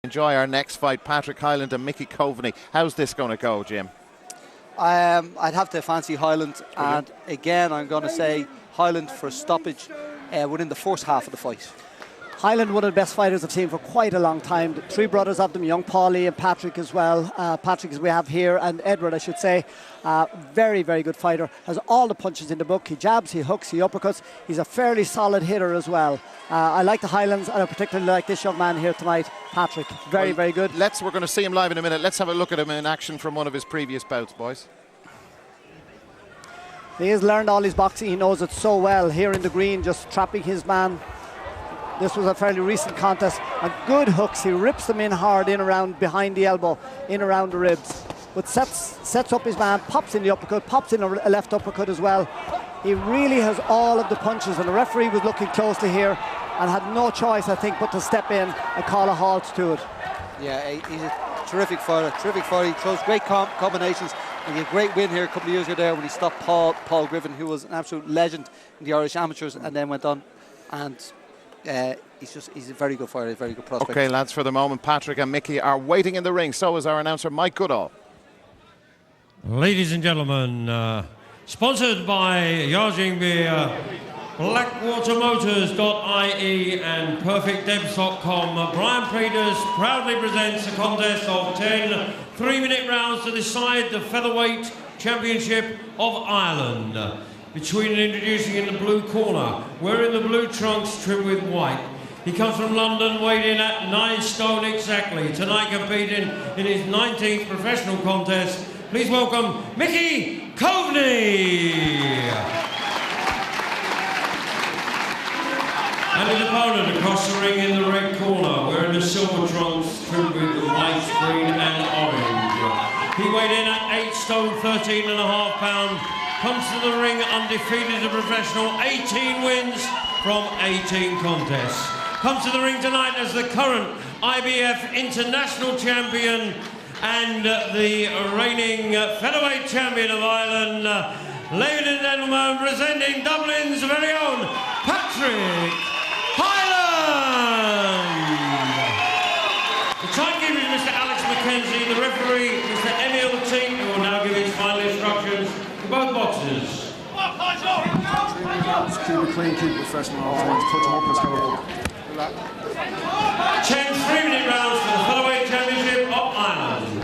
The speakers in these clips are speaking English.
Enjoy our next fight, Patrick Hyland and Mickey Coveney. How's this going to go, Jim? I'd have to fancy Hyland, and again I'm going to say Hyland for a stoppage within the first half of the fight. Hyland, one of the best fighters I've seen for quite a long time. The three brothers of them, young Paulie and Patrick as well. Patrick, as we have here, and Edward, I should say. Very, very good fighter. Has all the punches in the book. He jabs, he hooks, he uppercuts. He's a fairly solid hitter as well. I like the Highlands, and I particularly like this young man here tonight, Patrick. Very, very good. We're going to see him live in a minute. Let's have a look at him in action from one of his previous bouts, boys. He has learned all his boxing. He knows it so well. Here in the green, just trapping his man. This was a fairly recent contest. And good hooks. He rips them in hard, in around behind the elbow, in around the ribs. But sets up his man, pops in the uppercut, pops in a left uppercut as well. He really has all of the punches, and the referee was looking closely here and had no choice, I think, but to step in and call a halt to it. Yeah, he's a terrific fighter. He throws great combinations, and he had a great win here a couple of years ago there when he stopped Paul Griffin, who was an absolute legend in the Irish amateurs, and then went on. And he's a very good fighter, a very good prospect. Okay, lads, for the moment, Patrick and Mickey are waiting in the ring. So is our announcer, Mike Goodall. Ladies and gentlemen, sponsored by Yajing Beer, BlackwaterMotors.ie and PerfectDebs.com, Brian Peters proudly presents a contest of 10 3-minute rounds to decide the featherweight championship of Ireland. Between and introducing in the blue corner, wearing the blue trunks trimmed with white. He comes from London, weighed in at 9 stone exactly. Tonight competing in his 19th professional contest. Please welcome Mickey Coveney. And his opponent across the ring in the red corner, wearing the silver trunks trimmed with white, green and orange. He weighed in at 8 stone, 13 and a half pounds. Comes to the ring undefeated as a professional, 18 wins from 18 contests. Comes to the ring tonight as the current IBF international champion and the reigning featherweight champion of Ireland. Ladies and gentlemen, presenting Dublin's very own Patrick Hyland. The timekeeper is Mr. Alex McKenzie, the referee, Mr. Emil Teague, who will now give his final instructions to both boxers. Keep it clean, keep it professional all times. Put them up, let's go. 10 3-minute rounds for the featherweight championship of Ireland.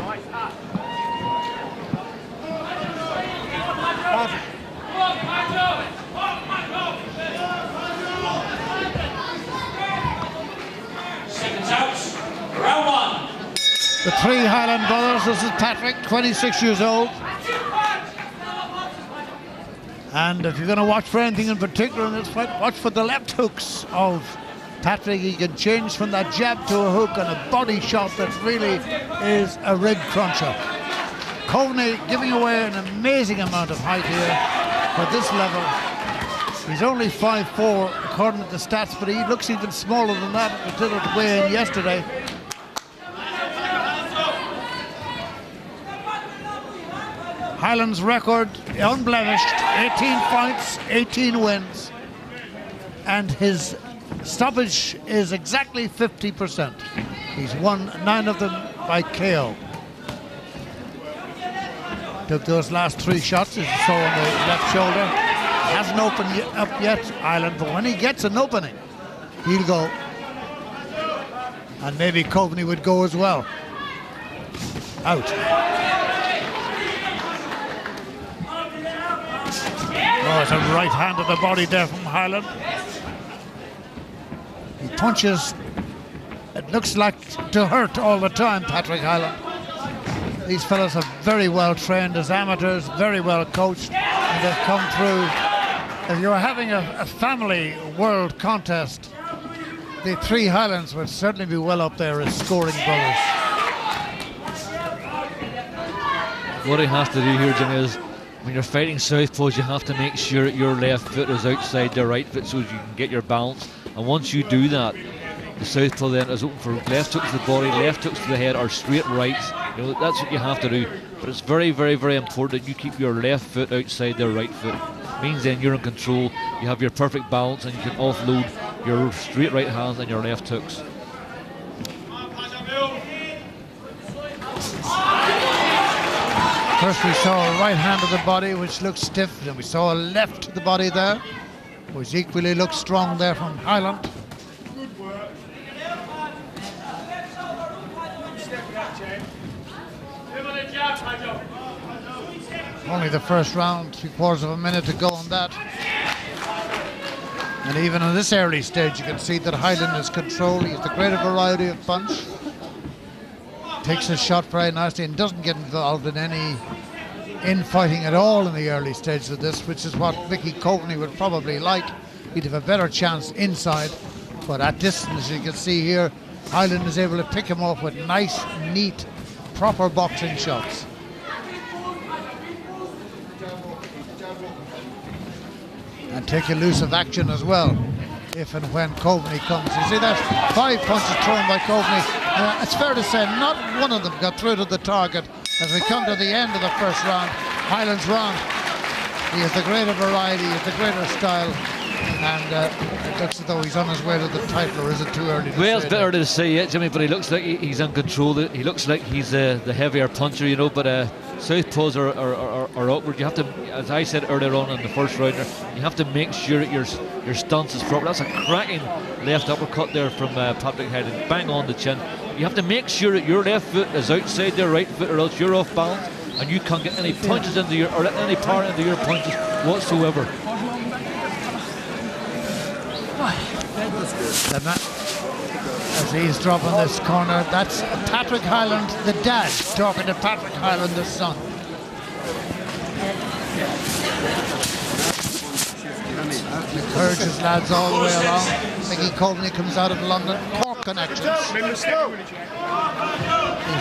Seconds out, round 1. The three Hyland brothers. This is Patrick, 26 years old. And if you're going to watch for anything in particular in this fight, watch for the left hooks of Patrick. He can change from that jab to a hook and a body shot that really is a rib cruncher. Coveney giving away an amazing amount of height here for this level. He's only 5'4" according to the stats, but he looks even smaller than that until it weigh in yesterday. Hyland's record unblemished, 18 fights, 18 wins, and his stoppage is exactly 50%. He's won 9 of them by KO. Took those last 3 shots, as you saw on the left shoulder. Hasn't opened up yet, Hyland, but when he gets an opening, he'll go. And maybe Coveney would go as well. Out. Oh, it's a right hand to the body there from Hyland. He punches, it looks like to hurt all the time, Patrick Hyland. These fellas are very well trained as amateurs, very well coached, and they've come through. If you were having a family world contest, the three Hylands would certainly be well up there as scoring brothers. What he has to do here, Jimmy, is when you're fighting southpaws, you have to make sure your left foot is outside the right foot so you can get your balance. And once you do that, the southpaw then is open for left hooks to the body, left hooks to the head, or straight rights. You know, that's what you have to do. But it's very, very, very important that you keep your left foot outside the right foot. It means then you're in control, you have your perfect balance, and you can offload your straight right hands and your left hooks. First we saw a right hand to the body which looked stiff, then we saw a left to the body there which equally looked strong there from Hyland. Only the first round, 3/4 of a minute to go on that. And even in this early stage you can see that Hyland is control. He has the greater variety of punch. Takes his shot very nicely and doesn't get involved in any infighting at all in the early stages of this, which is what Mickey Coveney would probably like. He'd have a better chance inside, but at distance you can see here Hyland is able to pick him off with nice, neat, proper boxing shots. And take elusive action as well if and when Coveney comes. You see that? 5 punches thrown by Coveney. It's fair to say not one of them got through to the target. As we come to the end of the first round, Hyland's round. He has the greater variety, he has the greater style, and it looks as though he's on his way to the title, or is it too early to say? Well, it's better to say it, Jimmy, but he looks like he's in control. He looks like he's the heavier puncher, you know, but southpaws are awkward. You have to, as I said earlier on in the first round, you have to make sure that your stance is proper. That's a cracking left uppercut there from Patrick Hyland, bang on the chin. You have to make sure that your left foot is outside their right foot, or else you're off balance and you can't get any punches into your, or any power into your punches whatsoever. As he's dropping this corner, that's Patrick Hyland, the dad, talking to Patrick Hyland, the son. Encourages lads all the way along. Mickey Coveney comes out of London, Cork connections. He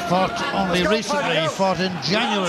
fought only recently, he fought in January.